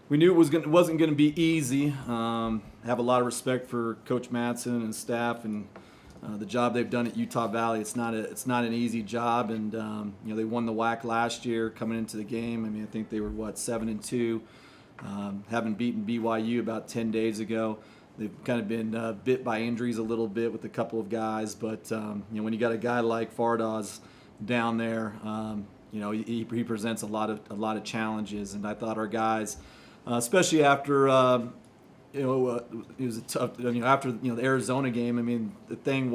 we knew wasn't going to be easy. Have a lot of respect for Coach Madsen and staff and the job they've done at Utah Valley. It's not an easy job, and they won the WAC last year coming into the game. I mean, I think they were 7-2, having beaten BYU about 10 days ago. They've kind of been bit by injuries a little bit with a couple of guys, but when you got a guy like Fardaws down there, he presents a lot of challenges, and I thought our guys, especially after it was a tough, after the Arizona game. I mean, the thing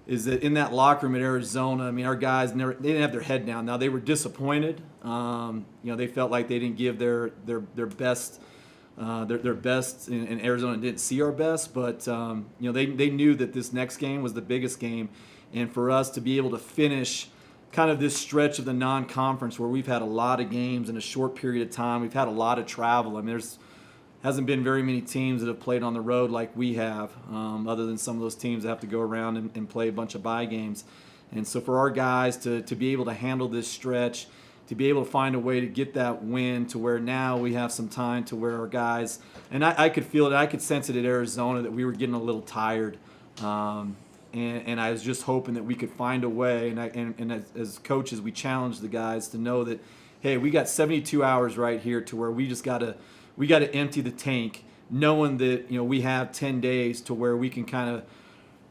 is that in that locker room at Arizona, I mean, our guys they didn't have their head down. Now they were disappointed. They felt like they didn't give their best. Their best in Arizona, didn't see our best, but they knew that this next game was the biggest game, and for us to be able to finish kind of this stretch of the non-conference where we've had a lot of games in a short period of time, we've had a lot of travel. I mean, hasn't been very many teams that have played on the road like we have, other than some of those teams that have to go around and play a bunch of bye games. And so for our guys to be able to handle this stretch, to be able to find a way to get that win to where now we have some time to where our guys, and I could feel it, I could sense it at Arizona that we were getting a little tired. And I was just hoping that we could find a way, and as coaches, we challenged the guys to know that, hey, we got 72 hours right here to where we just got to empty the tank, knowing that we have 10 days to where we can kind of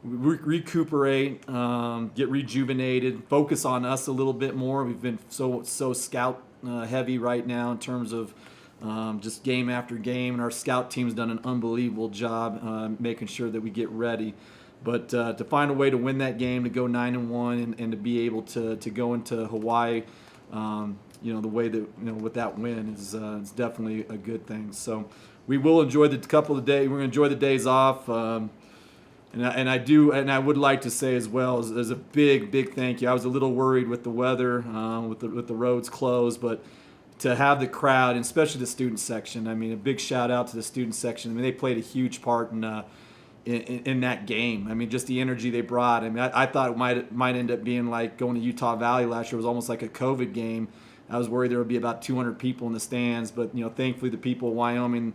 recuperate, get rejuvenated, focus on us a little bit more. We've been so scout heavy right now in terms of just game after game, and our scout team's done an unbelievable job making sure that we get ready. But to find a way to win that game, to go 9-1, and to be able to go into Hawaii, the way that with that win is definitely a good thing. So we will enjoy the couple of days. We're going to enjoy the days off. And I would like to say as well as a big thank you. I was a little worried with the weather, with the roads closed, but to have the crowd, and especially the student section. I mean, a big shout out to the student section. I mean, they played a huge part in that game. I mean, just the energy they brought. I mean, I thought it might end up being like going to Utah Valley last year. It was almost like a COVID game. I was worried there would be about 200 people in the stands, but thankfully the people of Wyoming,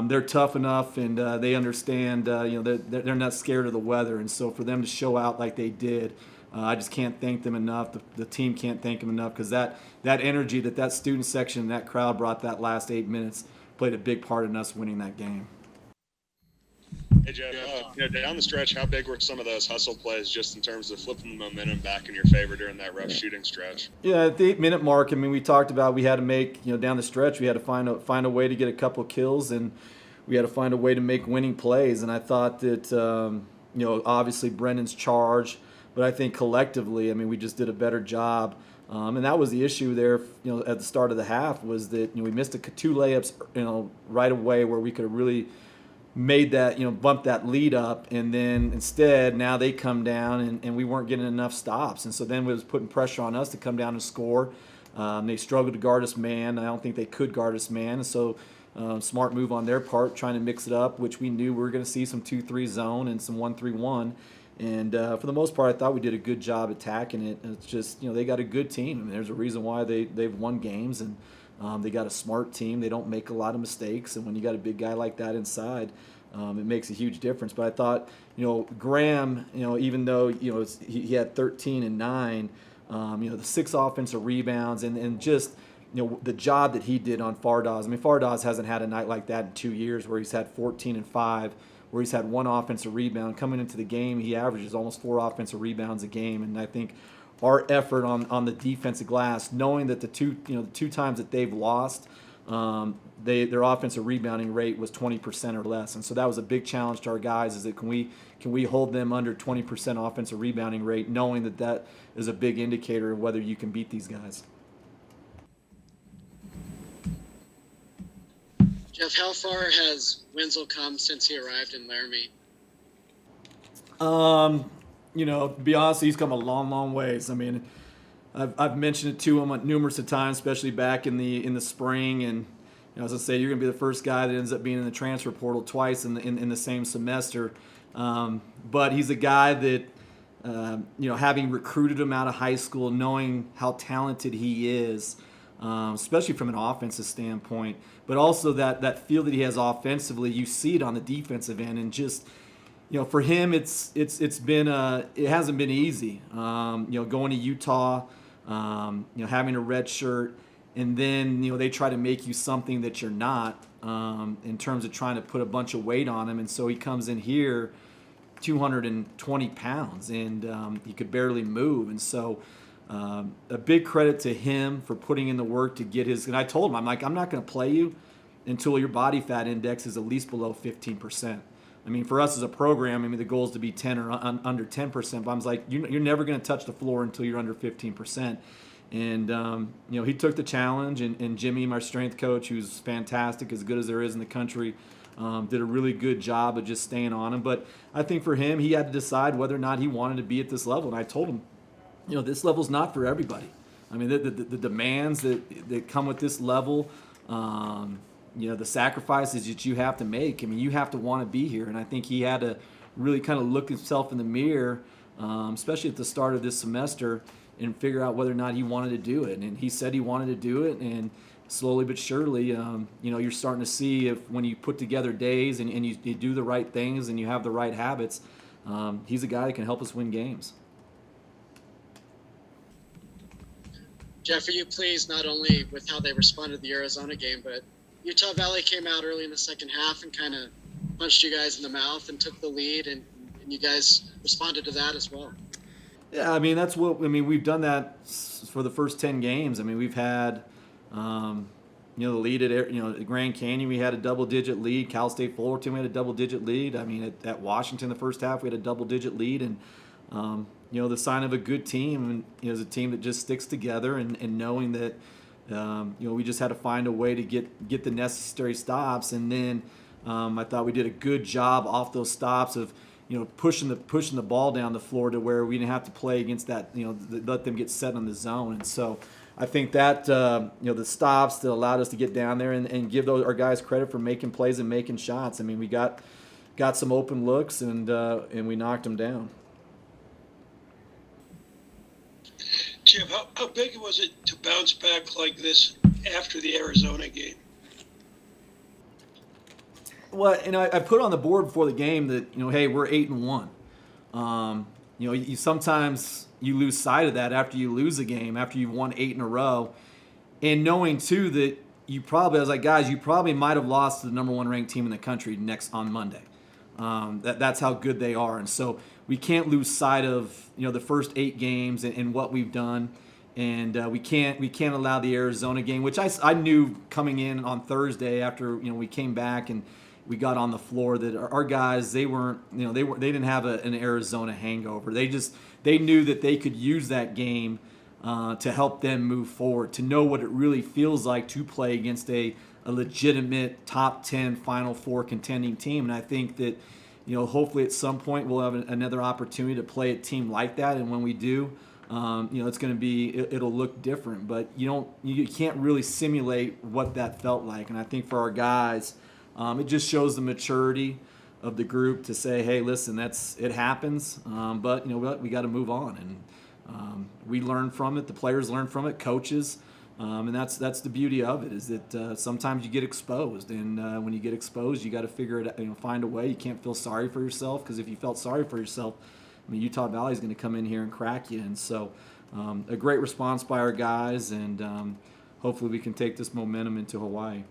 they're tough enough, and they understand. They're not scared of the weather, and so for them to show out like they did, I just can't thank them enough. The team can't thank them enough, because that energy that student section, that crowd brought that last 8 minutes played a big part in us winning that game. Hey Jeff, down the stretch, how big were some of those hustle plays just in terms of flipping the momentum back in your favor during that rough shooting stretch? Yeah, at the 8-minute mark, I mean, we talked about we had to make, down the stretch, we had to find a way to get a couple of kills, and we had to find a way to make winning plays. And I thought that, obviously Brendan's charge, but I think collectively, I mean, we just did a better job. And that was the issue there, at the start of the half, was that we missed two layups, right away where we could have really made that, bumped that lead up, and then instead now they come down and we weren't getting enough stops, and so then it was putting pressure on us to come down and score. They struggled to guard us man. I don't think they could guard us man, and so smart move on their part, trying to mix it up, which we knew we were going to see some 2-3 zone and some 1-3-1. And for the most part, I thought we did a good job attacking it. And it's just, they got a good team. I mean, there's a reason why they've won games, and they got a smart team. They don't make a lot of mistakes, and when you got a big guy like that inside, it makes a huge difference. But I thought, Graham, even though he had 13 and 9, the 6 offensive rebounds, and just the job that he did on Fardaws. I mean, Fardaws hasn't had a night like that in 2 years, where he's had 14 and 5, where he's had 1 offensive rebound. Coming into the game, he averages almost 4 offensive rebounds a game, and I think our effort on the defensive glass, knowing that the two times that they've lost, their offensive rebounding rate was 20% or less, and so that was a big challenge to our guys. Is that can we hold them under 20% offensive rebounding rate, knowing that is a big indicator of whether you can beat these guys. Jeff, how far has Wenzel come since he arrived in Laramie? To be honest, he's come a long ways. I mean, I've mentioned it to him numerous of times, especially back in the spring. And as I say, you're going to be the first guy that ends up being in the transfer portal twice in the same semester. But he's a guy that, having recruited him out of high school, knowing how talented he is, especially from an offensive standpoint. But also that feel that he has offensively, you see it on the defensive end, and just for him, it's been it hasn't been easy. Going to Utah, having a red shirt, and then they try to make you something that you're not in terms of trying to put a bunch of weight on him, and so he comes in here 220 pounds, and he could barely move, and so. A big credit to him for putting in the work to get his. And I told him, I'm like, I'm not going to play you until your body fat index is at least below 15%. I mean, for us as a program, I mean, the goal is to be 10 or under 10%. But I was like, you're never going to touch the floor until you're under 15%. And he took the challenge. And Jimmy, my strength coach, who's fantastic, as good as there is in the country, did a really good job of just staying on him. But I think for him, he had to decide whether or not he wanted to be at this level. And I told him, this level's not for everybody. I mean, the demands that come with this level, the sacrifices that you have to make. I mean, you have to want to be here. And I think he had to really kind of look himself in the mirror, especially at the start of this semester, and figure out whether or not he wanted to do it. And he said he wanted to do it. And slowly but surely, you're starting to see if when you put together days and you do the right things and you have the right habits, he's a guy that can help us win games. Jeff, are you pleased not only with how they responded to the Arizona game, but Utah Valley came out early in the second half and kind of punched you guys in the mouth and took the lead, and you guys responded to that as well? Yeah, I mean, we've done that for the first 10 games. I mean, we've had, the lead at, Grand Canyon, we had a double-digit lead. Cal State Fullerton, we had a double-digit lead. I mean, at Washington, the first half, we had a double-digit lead, and the sign of a good team is a team that just sticks together and knowing that, we just had to find a way to get the necessary stops. And then I thought we did a good job off those stops of, pushing the ball down the floor to where we didn't have to play against that, let them get set on the zone. And so I think that, the stops that allowed us to get down there and give our guys credit for making plays and making shots. I mean, we got some open looks and we knocked them down. Jim, how big was it to bounce back like this after the Arizona game? Well, I put on the board before the game that, hey, we're 8-1. You sometimes you lose sight of that after you lose a game, after you've won 8 in a row, and knowing too that you probably, I was like, guys, you probably might have lost to the number 1 ranked team in the country on Monday. That's how good they are, and so we can't lose sight of the first 8 games and what we've done, and we can't allow the Arizona game, which I knew coming in on Thursday after we came back and we got on the floor that our guys they didn't have an Arizona hangover. They knew that they could use that game to help them move forward, to know what it really feels like to play against a legitimate top 10 Final Four contending team. And I think that hopefully at some point we'll have another opportunity to play a team like that, and when we do, it's going to be it'll look different. But you can't really simulate what that felt like, and I think for our guys, it just shows the maturity of the group to say, hey, listen, it happens, but we got to move on, and we learn from it. The players learn from it, coaches. And that's the beauty of it, is that sometimes you get exposed, and when you get exposed, you got to figure it out, find a way. You can't feel sorry for yourself, because if you felt sorry for yourself, I mean, Utah Valley is going to come in here and crack you. And so, a great response by our guys, and hopefully we can take this momentum into Hawaii.